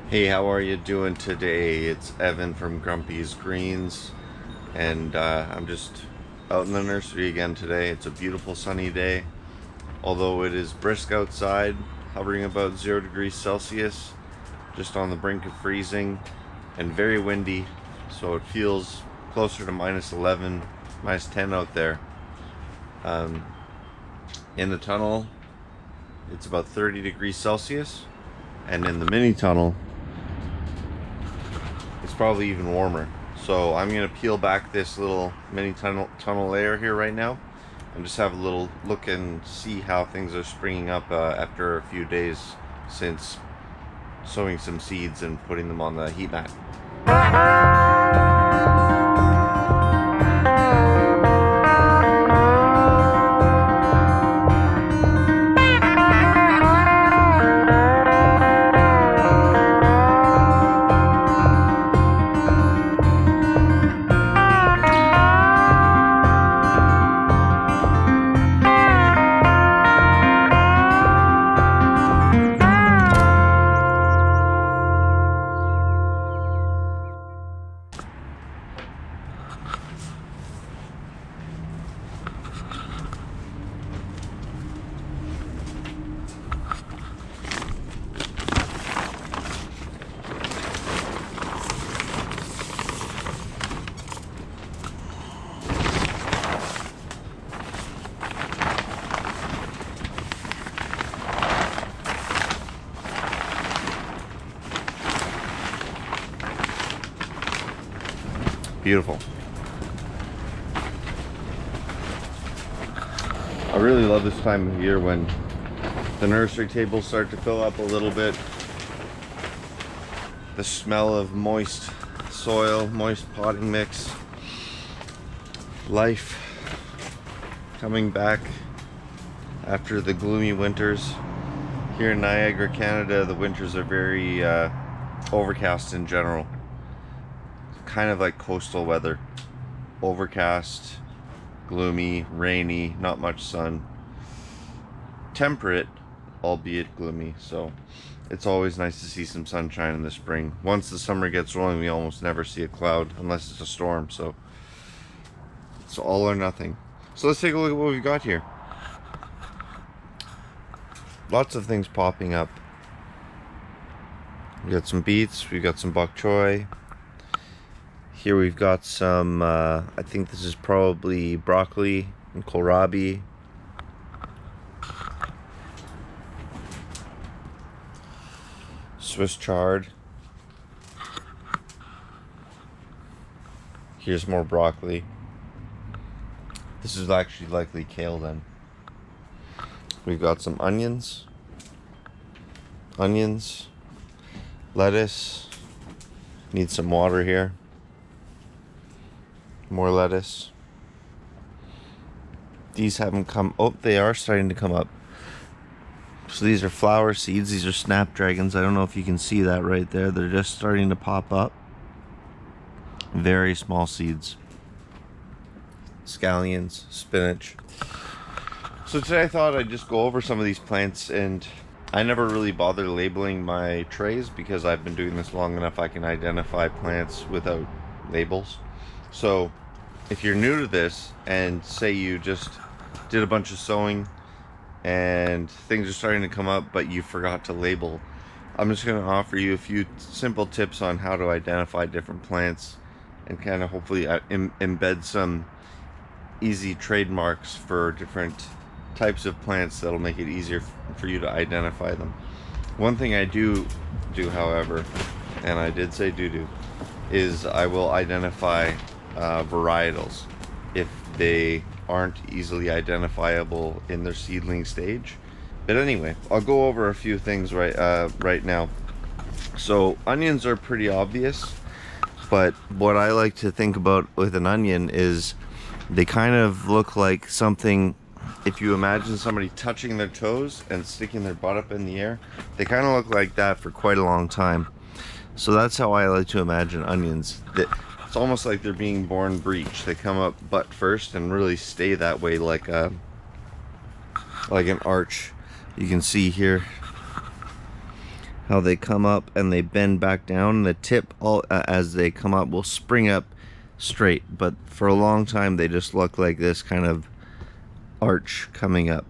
Hey, how are you doing today? It's Evan from Grumpy's Greens, and I'm just out in the nursery again today. It's a beautiful sunny day, although it is brisk outside, hovering about 0 degrees Celsius, just on the brink of freezing, and very windy, so it feels closer to -11, -10 out there. Um, in the tunnel, it's about 30 degrees Celsius, and in the mini tunnel, it's probably even warmer. So I'm gonna peel back this little mini tunnel layer here right now and just have a little look and see how things are springing up after a few days since sowing some seeds and putting them on the heat mat. Beautiful. I really love this time of year when the nursery tables start to fill up a little bit. The smell of moist soil, moist potting mix, life coming back after the gloomy winters. Here in Niagara, Canada, the winters are very overcast in general. Kind of like coastal weather. Overcast, gloomy, rainy, not much sun. Temperate, albeit gloomy. So it's always nice to see some sunshine in the spring. Once the summer gets rolling, we almost never see a cloud unless it's a storm. So it's all or nothing. So let's take a look at what we've got here. Lots of things popping up. We got some beets, we got some bok choy. Here we've got some, I think this is probably broccoli and kohlrabi. Swiss chard. Here's more broccoli. This is actually likely kale then. We've got some onions, lettuce. Need some water here. More lettuce. These haven't come. Oh, they are starting to come up. So these are flower seeds. These are snapdragons. I don't know if you can see that right there. They're just starting to pop up. Very small seeds. Scallions, spinach. So today I thought I'd just go over some of these plants, and I never really bother labeling my trays because I've been doing this long enough I can identify plants without labels. So if you're new to this and say you just did a bunch of sowing and things are starting to come up but you forgot to label, I'm just going to offer you a few simple tips on how to identify different plants and kind of hopefully embed some easy trademarks for different types of plants that'll make it easier for you to identify them. One thing I do however, and I did say do, is I will identify varietals if they aren't easily identifiable in their seedling stage. But anyway, I'll go over a few things right now. So onions are pretty obvious, but what I like to think about with an onion is they kind of look like something. If you imagine somebody touching their toes and sticking their butt up in the air, they kind of look like that for quite a long time. So that's how I like to imagine onions. It's almost like they're being born breech. They come up butt first and really stay that way, like an arch. You can see here how they come up and they bend back down. The tip, all as they come up, will spring up straight, but for a long time they just look like this kind of arch coming up,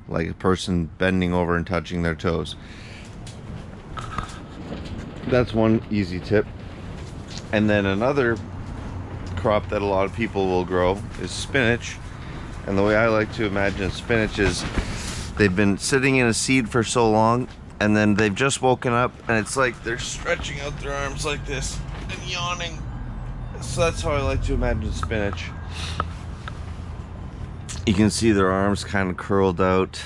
like a person bending over and touching their toes. That's one easy tip. And then another crop that a lot of people will grow is spinach. And the way I like to imagine spinach is they've been sitting in a seed for so long, and then they've just woken up, and it's like they're stretching out their arms like this and yawning. So that's how I like to imagine spinach. You can see their arms kind of curled out,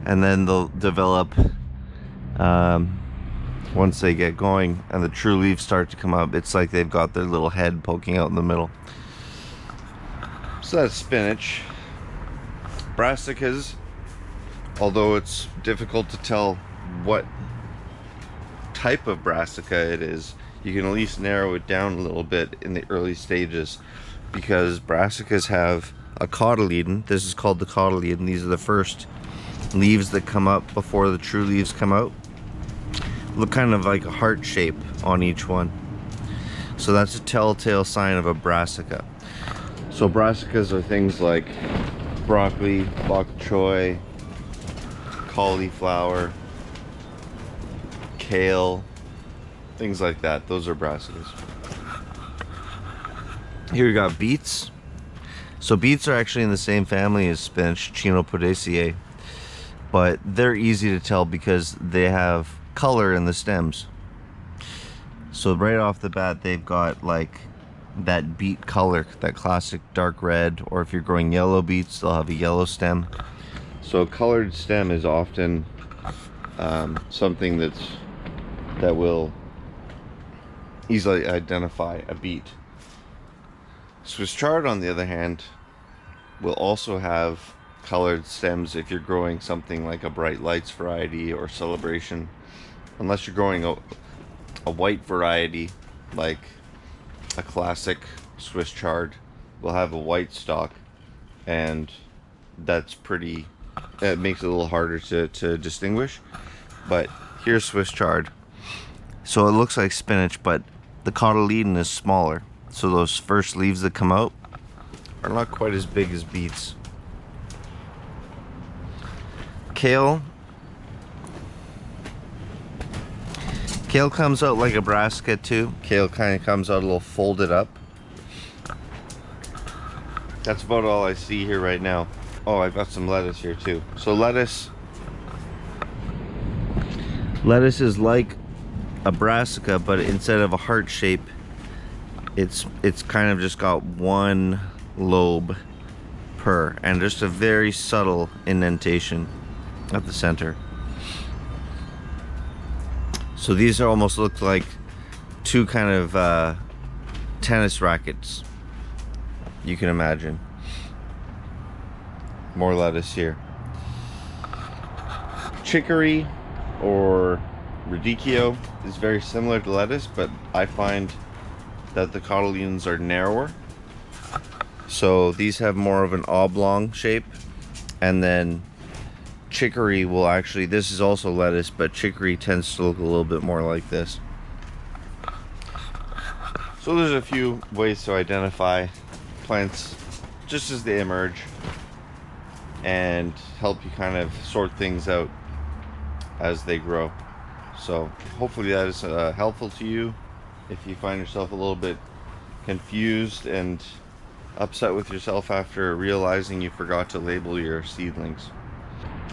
and then they'll develop once they get going and the true leaves start to come up. It's like they've got their little head poking out in the middle. So that's spinach. Brassicas, although it's difficult to tell what type of brassica it is, you can at least narrow it down a little bit in the early stages, because brassicas have a cotyledon. This is called the cotyledon. These are the first leaves that come up before the true leaves come out. Look kind of like a heart shape on each one. So that's a telltale sign of a brassica. So brassicas are things like broccoli, bok choy, cauliflower, kale, things like that. Those are brassicas. Here we got beets. So beets are actually in the same family as spinach, Chenopodiaceae, but they're easy to tell because they have color in the stems. So right off the bat, they've got like that beet color, that classic dark red, or if you're growing yellow beets, they'll have a yellow stem. So a colored stem is often something that will easily identify a beet. Swiss chard, on the other hand, will also have colored stems if you're growing something like a bright lights variety or celebration. Unless you're growing a white variety, like a classic Swiss chard will have a white stalk, and that's pretty, it makes it a little harder to distinguish. But here's Swiss chard. So it looks like spinach, but the cotyledon is smaller. So those first leaves that come out are not quite as big as beets. Kale. Kale comes out like a brassica too. Kale kind of comes out a little folded up. That's about all I see here right now. Oh, I've got some lettuce here too. So lettuce is like a brassica, but instead of a heart shape, it's kind of just got one lobe per, and just a very subtle indentation at the center. So these are almost look like two kind of tennis rackets, you can imagine. More lettuce here. Chicory or radicchio is very similar to lettuce, but I find that the cotyledons are narrower. So these have more of an oblong shape, and then chicory will actually, this is also lettuce, but chicory tends to look a little bit more like this. So there's a few ways to identify plants just as they emerge and help you kind of sort things out as they grow. So hopefully that is helpful to you if you find yourself a little bit confused and upset with yourself after realizing you forgot to label your seedlings.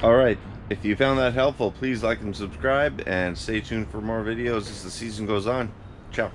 Alright, if you found that helpful, please like and subscribe, and stay tuned for more videos as the season goes on. Ciao.